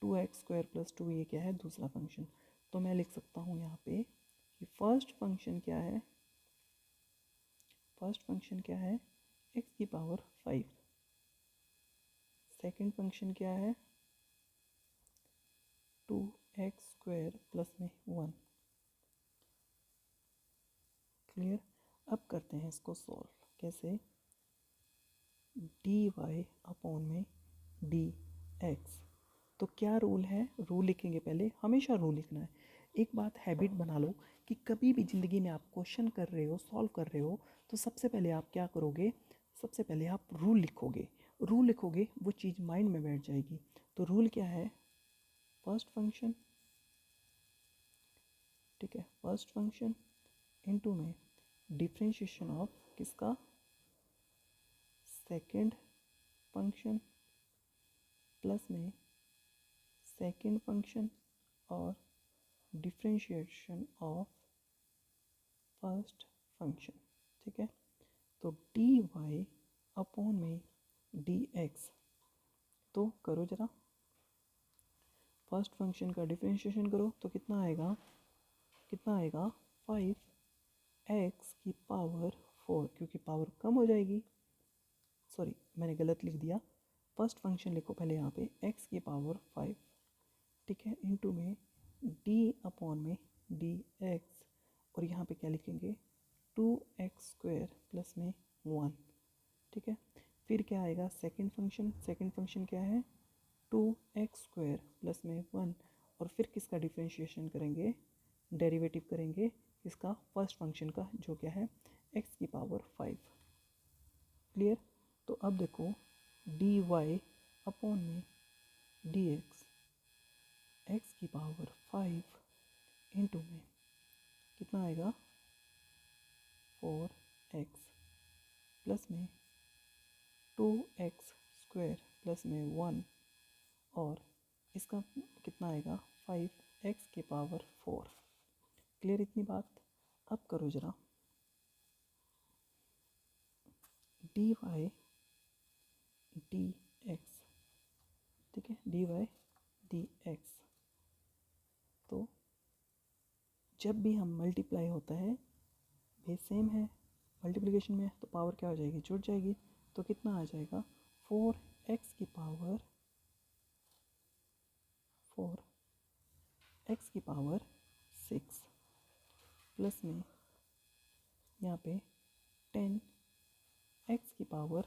2x² प्लस 2, ये क्या है, दूसरा फंक्शन। तो मैं लिख सकता हूँ यहाँ पे कि फर्स्ट फंक्शन क्या है, फर्स्ट फंक्शन क्या है, x⁴ 5। सेकंड फंक्शन क्या है, 2x² प्लस में 1। क्लियर। अब करते हैं इसको सॉल्व। कैसे, dy/dx। तो क्या रूल है, रूल लिखेंगे पहले, हमेशा रूल लिखना है। एक बात हैबिट बना लो कि कभी भी ज़िंदगी में आप क्वेश्चन कर रहे हो, सॉल्व कर रहे हो, तो सबसे पहले आप क्या करोगे, सबसे पहले आप रूल लिखोगे। रूल लिखोगे, वो चीज़ माइंड में बैठ जाएगी। तो रूल क्या है, फर्स्ट फंक्शन, ठीक है, फर्स्ट फंक्शन इनटू में डिफरेंशिएशन ऑफ किसका, सेकंड फंक्शन प्लस में सेकंड फंक्शन और डिफरेंशिएशन ऑफ फर्स्ट फंक्शन। ठीक है। तो dy/dx, तो करो जरा, फर्स्ट फंक्शन का डिफरेंशिएशन करो तो कितना आएगा, कितना आएगा, 5x⁴, क्योंकि पावर कम हो जाएगी, सॉरी मैंने गलत लिख दिया। फर्स्ट फंक्शन लिखो पहले यहाँ पे x⁴, ठीक है, इनटू में d/में dx, और यहाँ पे क्या लिखेंगे, 2x² प्लस में 1। ठीक है। फिर क्या आएगा, सेकंड फंक्शन, सेकंड फंक्शन क्या है, 2x² प्लस में 1, और फिर किसका डिफरेंशिएशन करेंगे, डेरिवेटिव करेंगे इसका, फर्स्ट फंक्शन का, जो क्या है x⁴। क्लियर। तो अब देखो dy/में dx x⁴ इंटू में कितना आएगा, 4x प्लस में 2x² प्लस में 1, और इसका कितना आएगा, 5x⁴। क्लियर इतनी बात। अब करो जरा, dy/dx, ठीक है, dy/dx। तो जब भी हम मल्टीप्लाई होता है, बेस सेम है, मल्टीप्लिकेशन में, तो पावर क्या हो जाएगी, जुड़ जाएगी। तो कितना आ जाएगा, 4x⁴ प्लस में यहाँ पे 10x⁴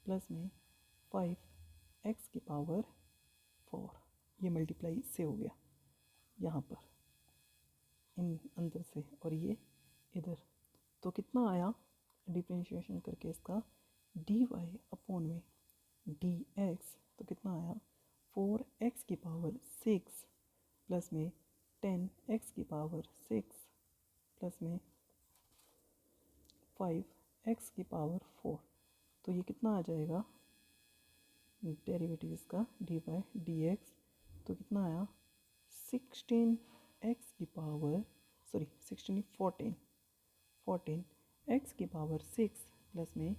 प्लस में 5x⁴। ये मल्टीप्लाई से हो गया यहाँ पर, इन अंदर से, और ये इधर। तो कितना आया डिफरेंशिएशन करके इसका, dy/में dx, तो कितना आया, 4x⁴ प्लस में 10x⁴ प्लस में 5x⁴। तो ये कितना आ जाएगा, डेरिवेटिव इसका dy/dx, तो कितना आया, 16x⁴, सॉरी 14x⁴ प्लस में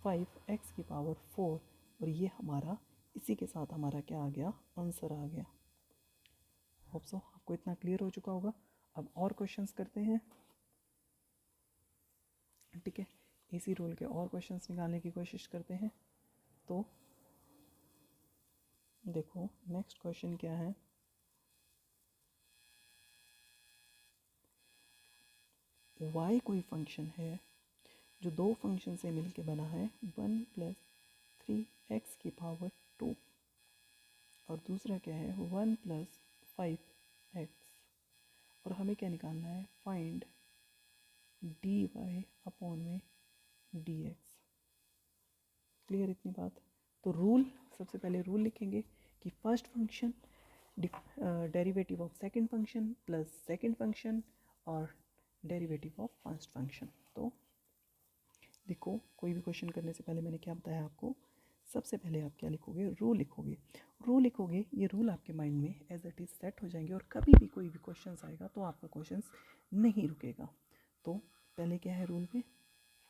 5x⁴, और ये हमारा, इसी के साथ हमारा क्या आ गया, आंसर आ गया। होप सो आपको इतना क्लियर हो चुका होगा। अब और क्वेश्चंस करते हैं, ठीक है, इसी रूल के और क्वेश्चंस निकालने की कोशिश करते हैं। तो देखो नेक्स्ट क्वेश्चन क्या है, y कोई फंक्शन है जो दो फंक्शन से मिलके बना है, 1 + 3x⁴, और दूसरा क्या है, 1 + 5x, और हमें क्या निकालना है, फाइंड dy/में dx। क्लियर इतनी बात। तो रूल, सबसे पहले रूल लिखेंगे कि first function derivative of second function plus second function और डेरिवेटिव ऑफ फर्स्ट फंक्शन। तो देखो, कोई भी क्वेश्चन करने से पहले मैंने क्या बताया आपको, सबसे पहले आप क्या लिखोगे, रूल लिखोगे। रूल लिखोगे, ये रूल आपके माइंड में एज इट इज़ सेट हो जाएंगे और कभी भी कोई भी क्वेश्चन आएगा तो आपका क्वेश्चन नहीं रुकेगा। तो पहले क्या है रूल में,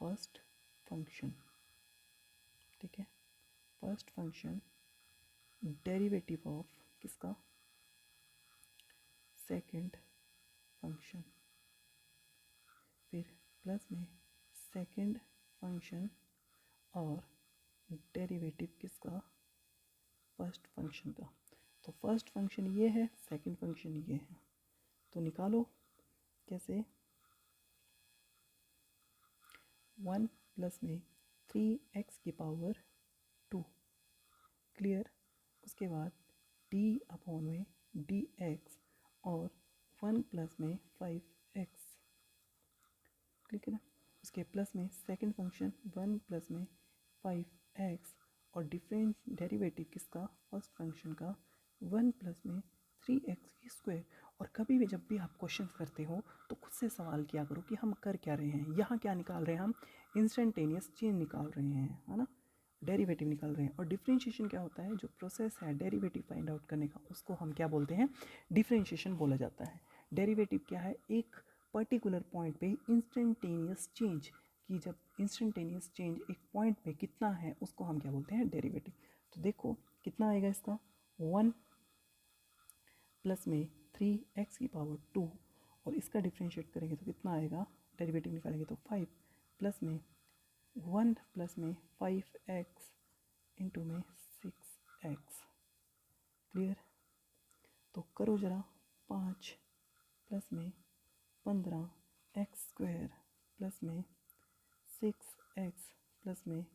फर्स्ट फंक्शन, ठीक है, फर्स्ट फंक्शन डेरिवेटिव ऑफ किसका, सेकंड फंक्शन, फिर प्लस में सेकंड फंक्शन और डेरिवेटिव किसका, फर्स्ट फंक्शन का। तो फर्स्ट फंक्शन ये है, सेकंड फंक्शन ये है, तो निकालो कैसे, 1 प्लस में 3x की पावर 2, क्लियर। उसके बाद d अपॉन में dx और 1 प्लस में 5x, ठीक है ना। उसके प्लस में सेकंड फंक्शन 1 प्लस में 5x और डिफरेंस डेरिवेटिव किसका, फर्स्ट फंक्शन का 1 प्लस में 3x²। और कभी भी जब भी आप क्वेश्चन करते हो तो खुद से सवाल किया करो कि हम कर क्या रहे हैं, यहाँ क्या निकाल रहे हैं, हम इंस्टेंटेनियस चेंज निकाल रहे हैं, है ना, डेरिवेटिव निकाल रहे हैं। और डिफरेंशिएशन क्या होता है, जो प्रोसेस है डेरिवेटिव फाइंड आउट करने का, उसको हम क्या बोलते हैं, डिफरेंशिएशन बोला जाता है। डेरिवेटिव क्या है, एक पर्टिकुलर पॉइंट पे इंस्टेंटेनियस चेंज की, जब इंस्टेंटेनियस चेंज एक पॉइंट पे कितना है उसको हम क्या बोलते हैं, डेरिवेटिव। तो देखो कितना आएगा इसका, 1 प्लस में 3x की पावर 2 और इसका डिफ्रेंशिएट करेंगे तो कितना आएगा, डेरिवेटिव निकालेंगे तो 5 प्लस में 1 प्लस में 5x इंटू में 6x, क्लियर। तो करो ज़रा, 5 प्लस में 15x² प्लस में 6x प्लस में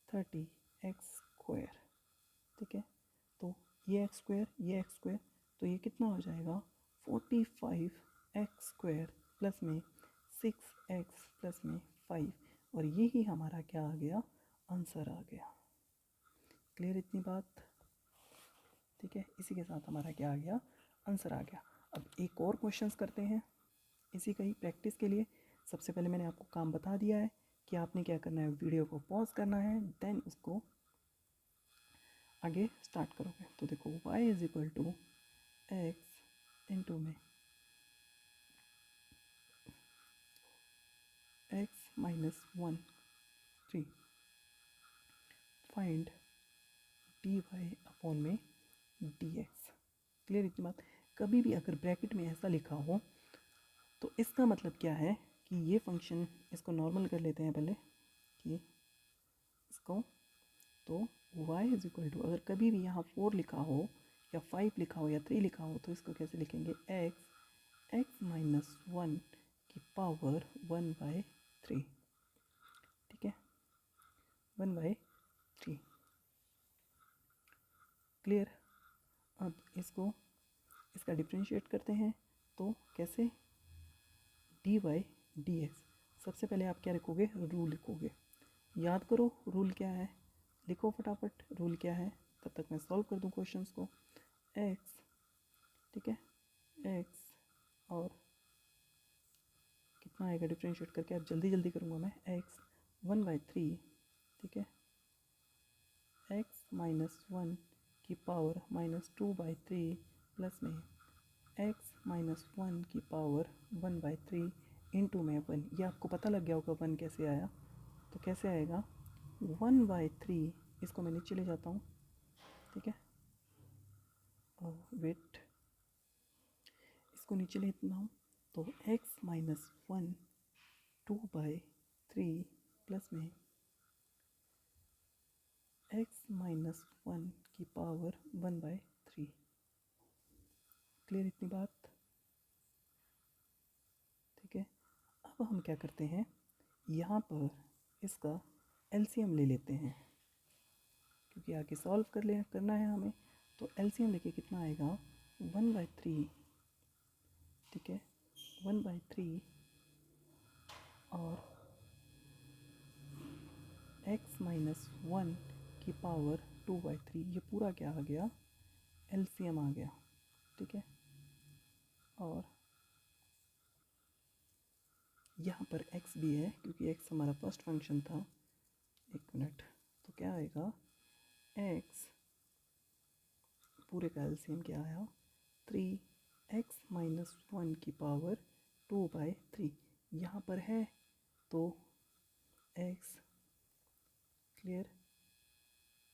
30x², ठीक है। तो ये x² तो ये कितना हो जाएगा, 45x² प्लस में 6x प्लस में 5, और यही हमारा क्या आ गया, आंसर आ गया। क्लियर इतनी बात, ठीक है। इसी के साथ हमारा क्या आ गया, आंसर आ गया। अब एक और क्वेश्चंस करते हैं इसी का ही प्रैक्टिस के लिए। सबसे पहले मैंने आपको काम बता दिया है कि आपने क्या करना है, वीडियो को पॉज करना है, देन उसको आगे स्टार्ट करोगे। तो देखो y is equal to x into में x minus 1 3, find dy upon में dx। क्लियर इतनी बात। कभी भी अगर ब्रैकेट में ऐसा लिखा हो तो इसका मतलब क्या है कि ये फंक्शन, इसको नॉर्मल कर लेते हैं पहले कि इसको, तो y इज इक्वल टू, अगर कभी भी यहाँ 4 लिखा हो या 5 लिखा हो या 3 लिखा हो तो इसको कैसे लिखेंगे, x माइनस 1 की पावर 1/3, ठीक है, 1/3, क्लियर। अब इसको, इसका डिफ्रेंशिएट करते हैं तो कैसे, dy/dx। सबसे पहले आप क्या लिखोगे, रूल लिखोगे, याद करो रूल क्या है, लिखो फटाफट रूल क्या है, तब तक मैं सॉल्व कर दूं क्वेश्चंस को। x, ठीक है, x और कितना आएगा डिफ्रेंशिएट करके, अब जल्दी जल्दी करूँगा मैं, x 1/3, ठीक है, x माइनस 1 की पावर माइनस 2/3 प्लस में x माइनस 1 की पावर 1/3 इंटू में 1। ये आपको पता लग गया होगा 1 कैसे आया, तो कैसे आएगा, 1/3, इसको मैं नीचे ले जाता हूँ, ठीक है, और वेट, इसको नीचे लेता हूँ, तो x माइनस 1 2/3 प्लस में x माइनस 1 की पावर 1/3, क्लियर इतनी बात, ठीक है। अब हम क्या करते हैं, यहाँ पर इसका एलसीएम ले लेते हैं क्योंकि आगे सॉल्व करना है हमें। तो एलसीएम लेके कितना आएगा, 1/3, ठीक है, 1/3 और x माइनस 1 की पावर 2/3, ये पूरा क्या आ गया, एलसीएम आ गया, ठीक है। और यहाँ पर x भी है क्योंकि x हमारा फर्स्ट फंक्शन था। एक मिनट, तो क्या आएगा, x पूरे का एलसीएम क्या आया, 3x माइनस 1 की पावर 2/3। यहाँ पर है तो x क्लियर,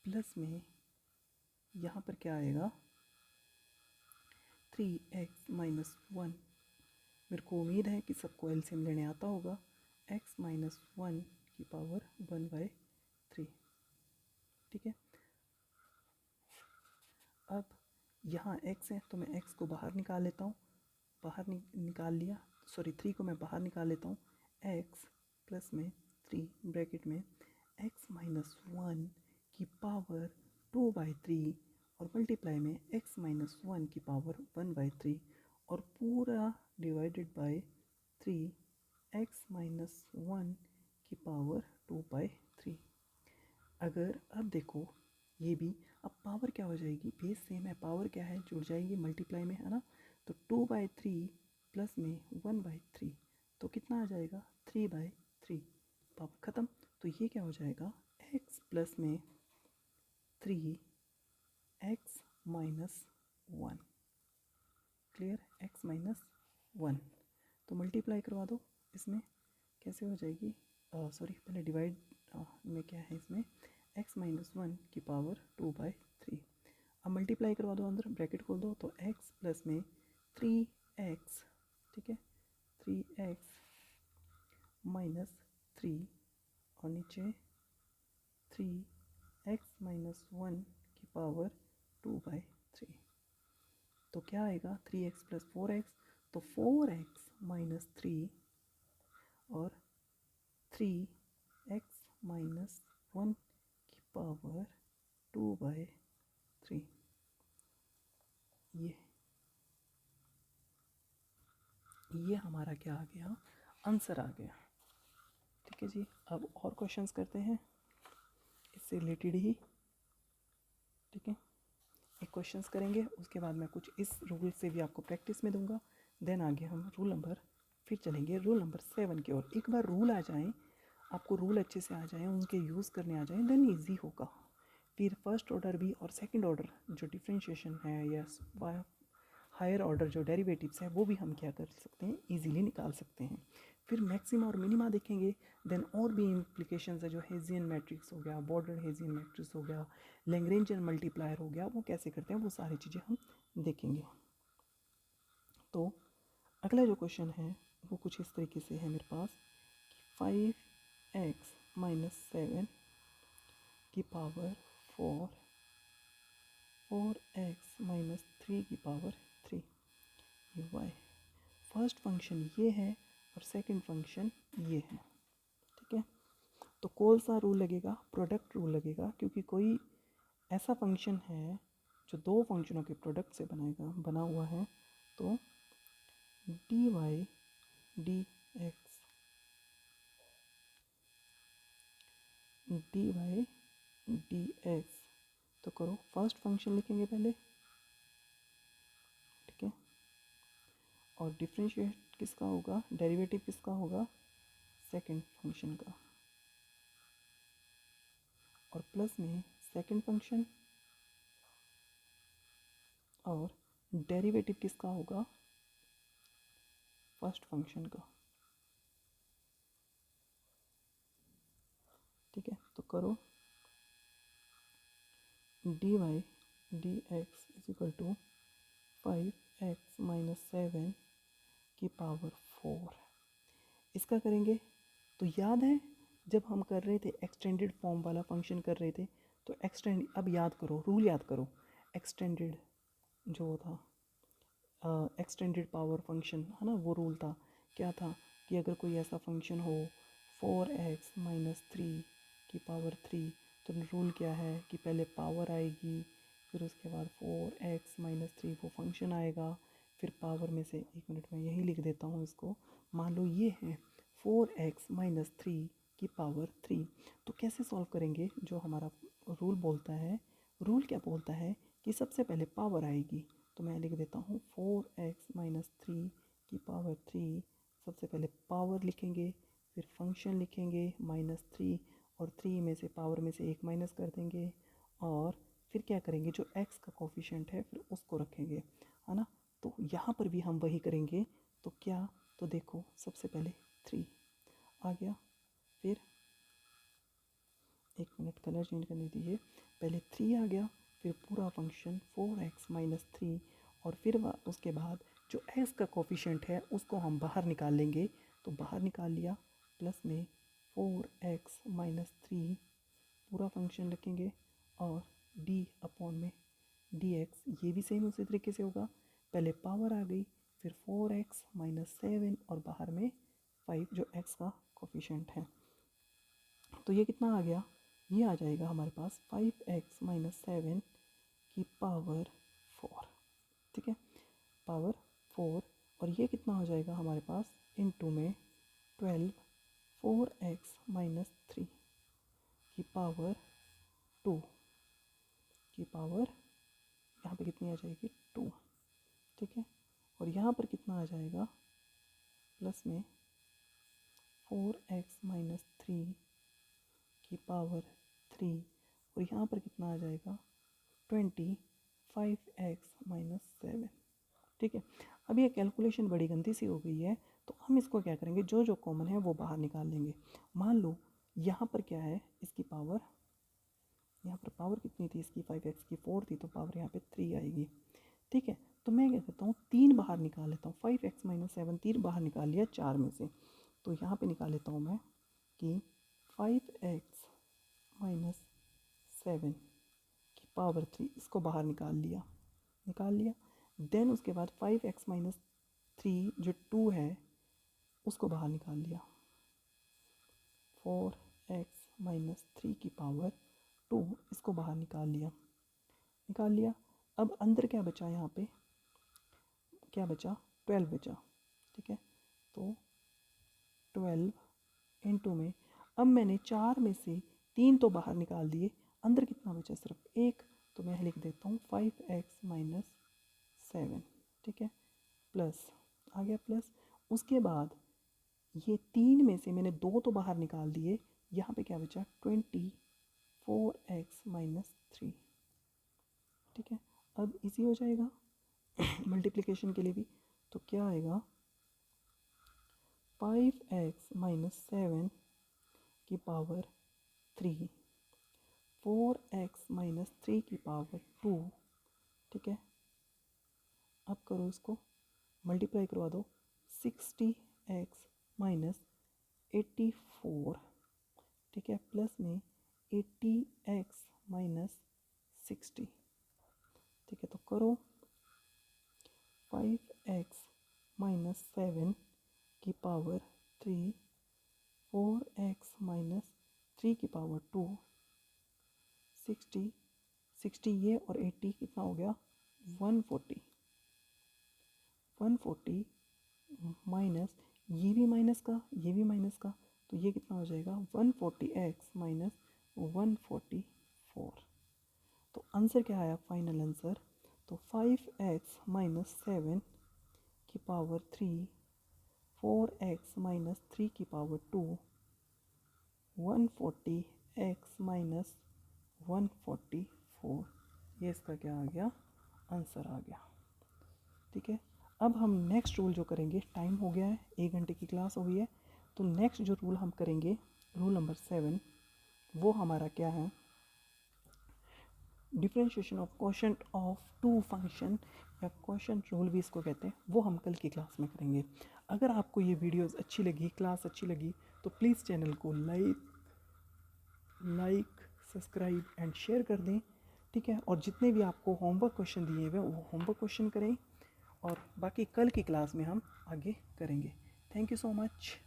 प्लस में यहाँ पर क्या आएगा, 3x माइनस 1। मेरे को उम्मीद है कि सबको एलसीएम लेने आता होगा। x माइनस 1 की पावर 1/3, ठीक है। अब यहाँ x है तो मैं x को बाहर निकाल लेता हूँ, बाहर निकाल लिया, सॉरी 3 को मैं बाहर निकाल लेता हूँ। x प्लस में 3 ब्रैकेट में x माइनस 1 की पावर 2/3 और मल्टीप्लाई में x माइनस 1 की पावर 1/3 और पूरा डिवाइडेड बाय 3x माइनस 1 की पावर 2/3। अगर अब देखो ये भी, अब पावर क्या हो जाएगी, बेस सेम है, पावर क्या है, जुड़ जाएगी मल्टीप्लाई में, है ना। तो 2/3 प्लस में 1/3 तो कितना आ जाएगा, 3/3, पावर ख़त्म। तो ये क्या हो जाएगा, x प्लस में 3x minus 1, clear, x minus 1। तो मल्टीप्लाई करवा दो इसमें, कैसे हो जाएगी, सॉरी पहले डिवाइड में क्या है इसमें, x माइनस 1 की पावर 2/3। अब मल्टीप्लाई करवा दो, अंदर ब्रैकेट खोल दो, तो x प्लस में 3x, ठीक है, 3x माइनस 3 और नीचे 3x माइनस 1 की पावर 2/3। तो क्या आएगा, 3x प्लस 4x, तो 4x माइनस 3 और 3x माइनस 1 की पावर 2/3। ये हमारा क्या आ गया, आंसर आ गया, ठीक है जी। अब और क्वेश्चंस करते हैं इससे रिलेटेड ही, ठीक है। एक क्वेश्चंस करेंगे, उसके बाद मैं कुछ इस रूल से भी आपको प्रैक्टिस में दूंगा, देन आगे हम रूल नंबर फिर चलेंगे रूल नंबर 7 की ओर। एक बार रूल आ जाएं, आपको रूल अच्छे से आ जाएं, उनके यूज़ करने आ जाएं, देन ईजी होगा। फिर फर्स्ट ऑर्डर भी और सेकंड ऑर्डर जो डिफरेंशिएशन है या हायर ऑर्डर जो डेरिवेटिव्स है वो भी हम क्या कर सकते हैं, इजीली निकाल सकते हैं। फिर मैक्सिमा और मिनिमा देखेंगे, देन और भी इम्प्लीकेशंस है, जो हेजियन मैट्रिक्स हो गया, बॉर्डर हेजियन मैट्रिक्स हो गया, लैग्रेंजियन मल्टीप्लायर हो गया, वो कैसे करते हैं, वो सारी चीज़ें हम देखेंगे। तो अगला जो क्वेश्चन है वो कुछ इस तरीके से है मेरे पास, 5x माइनस 7 की पावर 4, 4x माइनस 3 की पावर 3, ये y। फर्स्ट फंक्शन ये है और सेकंड फंक्शन ये है, ठीक है। तो कौन सा रूल लगेगा, प्रोडक्ट रूल लगेगा, क्योंकि कोई ऐसा फंक्शन है जो दो फंक्शनों के प्रोडक्ट से बना हुआ है। तो dy dx dy dx, तो करो, फर्स्ट फंक्शन लिखेंगे पहले, ठीक है, और डिफरेंशिएट किसका होगा, डेरिवेटिव किसका होगा, सेकंड फंक्शन का, और प्लस में सेकंड फंक्शन, और डेरिवेटिव किसका होगा, फर्स्ट फंक्शन का, ठीक है। तो करो, dy dx is equal to 5x minus 7 की पावर 4। इसका करेंगे तो याद है जब हम कर रहे थे एक्सटेंडेड फॉर्म वाला फंक्शन कर रहे थे, तो अब याद करो, रूल याद करो, एक्सटेंडेड जो था, एक्सटेंडेड पावर फंक्शन है ना, वो रूल था, क्या था कि अगर कोई ऐसा फंक्शन हो 4x माइनस 3 की पावर 3, तो रूल क्या है कि पहले पावर आएगी, फिर उसके बाद 4x माइनस 3 वो फंक्शन आएगा, फिर पावर में से, एक मिनट में यही लिख देता हूँ इसको, मान लो ये है 4x माइनस 3 की पावर 3। तो कैसे सॉल्व करेंगे, जो हमारा रूल बोलता है, रूल क्या बोलता है कि सबसे पहले पावर आएगी, तो मैं लिख देता हूँ 4x माइनस 3 की पावर 3। सबसे पहले पावर लिखेंगे, फिर फंक्शन लिखेंगे -3, और 3 में से पावर में से 1 माइनस कर देंगे, और फिर क्या करेंगे, जो x का कोफिशिएंट है फिर उसको रखेंगे, है ना। तो यहाँ पर भी हम वही करेंगे। तो क्या, तो देखो सबसे पहले 3 आ गया, फिर 1 मिनट कलर चेंज करने दीजिए, पहले 3 आ गया, फिर पूरा फंक्शन 4x माइनस 3, और फिर उसके बाद जो x का कोफिशिएंट है उसको हम बाहर निकाल लेंगे। तो बाहर निकाल लिया, प्लस में 4x माइनस 3 पूरा फंक्शन रखेंगे, और d अपॉन में dx, ये भी सेम उसी तरीके से होगा। पहले पावर आ गई, फिर 4x माइनस 7, और बाहर में 5 जो x का कोफिशिएंट है। तो ये कितना आ गया, ये आ जाएगा हमारे पास 5x माइनस 7 की पावर 4, ठीक है, पावर 4। और ये कितना हो जाएगा हमारे पास, इनटू में 12 4x माइनस 3 की पावर 2 की पावर, यहाँ पे कितनी आ जाएगी 2, ठीक है। और यहाँ पर कितना आ जाएगा, प्लस में 4x माइनस 3 की पावर 3, और यहाँ पर कितना आ जाएगा 25x माइनस 7, ठीक है। अब ये कैलकुलेशन बड़ी गंदी सी हो गई है, तो हम इसको क्या करेंगे, जो जो कॉमन है वो बाहर निकाल लेंगे। मान लो यहाँ पर क्या है, इसकी पावर, यहाँ पर पावर कितनी थी इसकी, 5x की 4 थी, तो पावर यहाँ पे 3 आएगी, ठीक है। तो मैं क्या करता हूँ, 3 बाहर निकाल लेता हूँ, 5x माइनस 7 3 बाहर निकाल लिया 4 में से, तो यहाँ पे निकाल लेता हूँ मैं कि 5x माइनस 7 की पावर 3, इसको बाहर निकाल लिया। देन उसके बाद 5x माइनस 3 जो 2 है उसको बाहर निकाल लिया, 4x माइनस 3 की पावर 2, इसको बाहर निकाल लिया। अब अंदर क्या बचा, यहाँ पे क्या बचा, 12 बचा, ठीक है। तो 12 इंटू में, अब मैंने 4 में से 3 तो बाहर निकाल दिए, अंदर कितना बचा, सिर्फ 1, तो मैं लिख देता हूँ 5x माइनस 7, ठीक है, प्लस आ गया प्लस। उसके बाद ये 3 में से मैंने 2 तो बाहर निकाल दिए, यहाँ पे क्या बचा 24x माइनस 3, ठीक है। अब इजी हो जाएगा मल्टीप्लिकेशन के लिए भी। तो क्या आएगा, 5x माइनस 7 की पावर 3, 4x माइनस 3 की पावर 2, ठीक है। अब करो इसको, मल्टीप्लाई करवा दो, 60x माइनस 84, ठीक है, प्लस में 80x माइनस 60, ठीक है। तो करो 5x माइनस 7 की पावर 3, 4x माइनस 3 की पावर 2, 60 ये और 80 कितना हो गया 140 माइनस ये भी माइनस का, ये भी माइनस का, तो ये कितना हो जाएगा 140x माइनस 144। तो आंसर क्या आया, फाइनल आंसर, तो 5x माइनस 7 की पावर 3, 4x माइनस 3 की पावर 2, 140x माइनस 144, ये इसका क्या आ गया, आंसर आ गया, ठीक है। अब हम नेक्स्ट रूल जो करेंगे, टाइम हो गया है, 1 घंटे की क्लास हो गई है, तो नेक्स्ट जो रूल हम करेंगे, रूल नंबर 7, वो हमारा क्या है, differentiation of quotient of 2 function, या क्वोशंट रूल भी इसको कहते हैं, वो हम कल की क्लास में करेंगे। अगर आपको ये वीडियोस अच्छी लगी, क्लास अच्छी लगी, तो प्लीज़ चैनल को लाइक सब्सक्राइब एंड शेयर कर दें, ठीक है। और जितने भी आपको होमवर्क क्वेश्चन दिए हुए वो होमवर्क क्वेश्चन करें, और बाकी कल की क्लास में हम आगे करेंगे। Thank you so much.